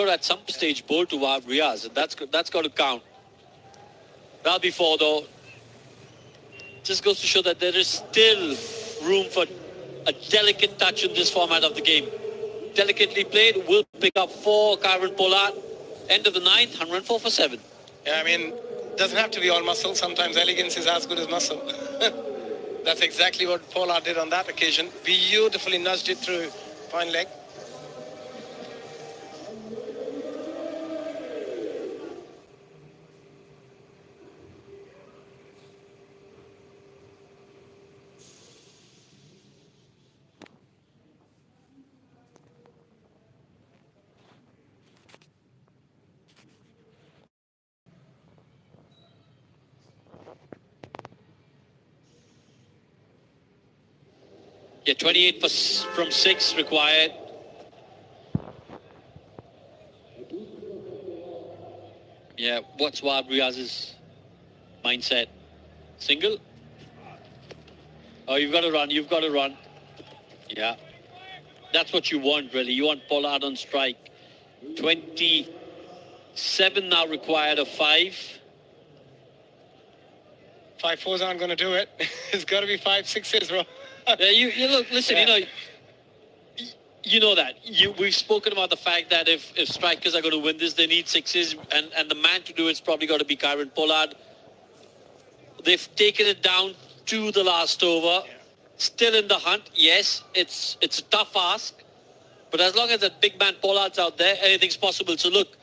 at some stage bowl to Riaz, and that's got to count. That'll be 4 though. Just goes to show that there is still room for a delicate touch in this format of the game. Delicately played, will pick up 4. Karen Pollard, end of the 9th, 104 for 7. Yeah, I mean, doesn't have to be all muscle. Sometimes elegance is as good as muscle. That's exactly what Pollard did on that occasion. Beautifully nudged it through fine leg. Yeah, 28 from 6 required. Yeah, what's Riaz's mindset? Single? Oh, you've got to run, you've got to run. Yeah. That's what you want, really. You want Pollard on strike. 27 now required of 5. 5-4s aren't going to do it. It's got to be 5-6s, bro. Yeah, you look, listen, yeah. you know that. We've spoken about the fact that if strikers are going to win this, they need 6s, and the man to do it's probably got to be Karen Pollard. They've taken it down to the last over. Yeah. Still in the hunt. Yes, it's a tough ask, but as long as that big man Pollard's out there, anything's possible. So look,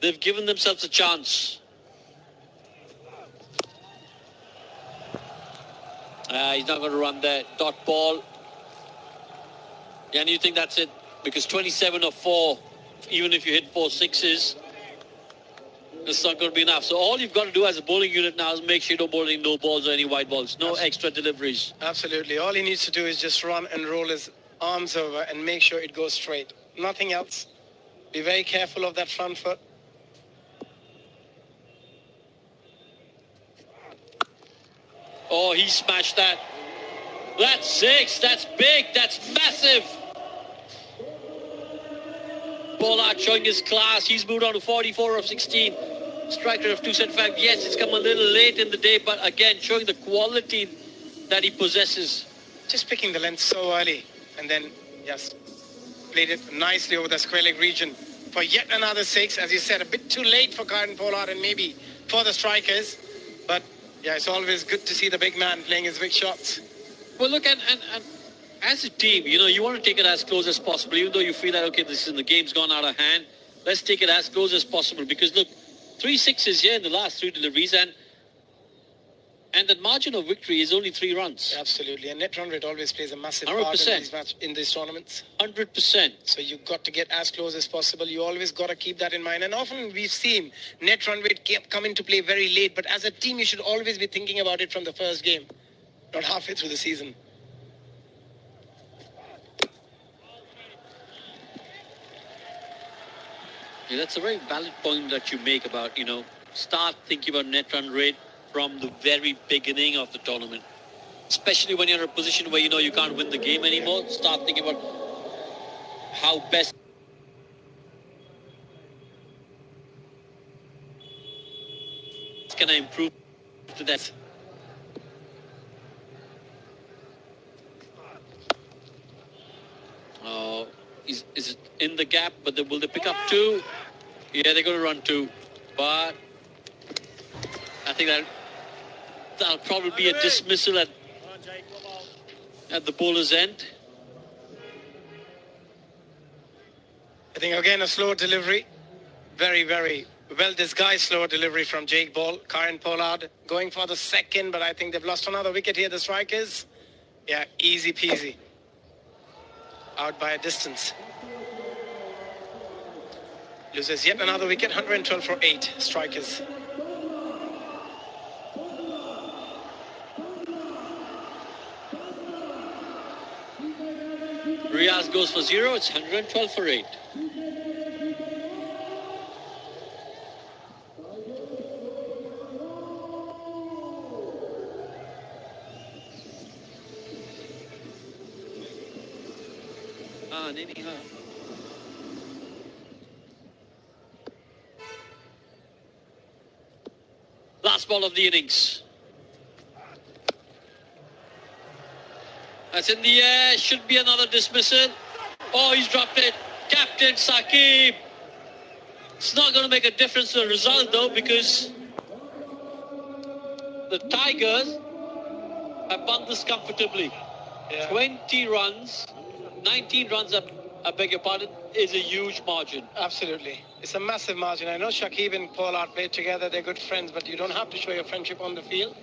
they've given themselves a chance. He's not going to run there. Dot ball. Yeah, and you think that's it? Because 27 or 4, even if you hit 4 6s, it's not going to be enough. So all you've got to do as a bowling unit now is make sure you don't bowl any no balls or any white balls. No extra deliveries. Absolutely. All he needs to do is just run and roll his arms over and make sure it goes straight. Nothing else. Be very careful of that front foot. Oh, he smashed that. That's 6. That's big. That's massive. Pollard showing his class. He's moved on to 44 of 16. Strike rate of 275. Yes, it's come a little late in the day, but again, showing the quality that he possesses. Just picking the length so early. And then, yes, played it nicely over the square leg region for yet another 6. As you said, a bit too late for Karen Pollard and maybe for the strikers. But yeah, it's always good to see the big man playing his big shots. Well, look, and as a team, you want to take it as close as possible, even though you feel that, okay, the game's gone out of hand. Let's take it as close as possible because, look, 3 6s here in the last 3 deliveries, and that margin of victory is only 3 runs. Absolutely, and net run rate always plays a massive 100%. part in these tournaments. 100%. So you've got to get as close as possible. You always got to keep that in mind. And often we've seen net run rate come into play very late, but as a team, you should always be thinking about it from the first game, not halfway through the season. Yeah, that's a very valid point that you make about, start thinking about net run rate from the very beginning of the tournament. Especially when you're in a position where you can't win the game anymore. Start thinking about how best can I improve to that. Is it in the gap? But will they pick up 2? Yeah, they're going to run 2. But I think that'll probably be a dismissal at the bowler's end. I think again a slow delivery. Very, very well disguised slow delivery from Jake Ball. Karen Pollard going for the second, but I think they've lost another wicket here, the strikers. Yeah, easy peasy. Out by a distance. Loses yet another wicket, 112 for 8 strikers. Riaz goes for 0, it's 112 for 8. ball of the innings. That's in the air. Should be another dismissal. Oh, he's dropped it. Captain Saqib. It's not going to make a difference to the result, though, because the Tigers have won this comfortably. Yeah. 20 runs, 19 runs, I beg your pardon, is a huge margin. Absolutely. It's a massive margin. I know Shakib and Pollard played together. They're good friends, but you don't have to show your friendship on the field.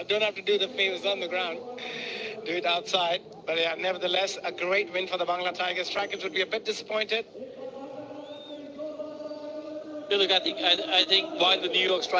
Don't have to do the favors on the ground. Do it outside. But yeah, nevertheless, a great win for the Bangla Tigers. Strikers would be a bit disappointed. Look, I think while the New York Strikers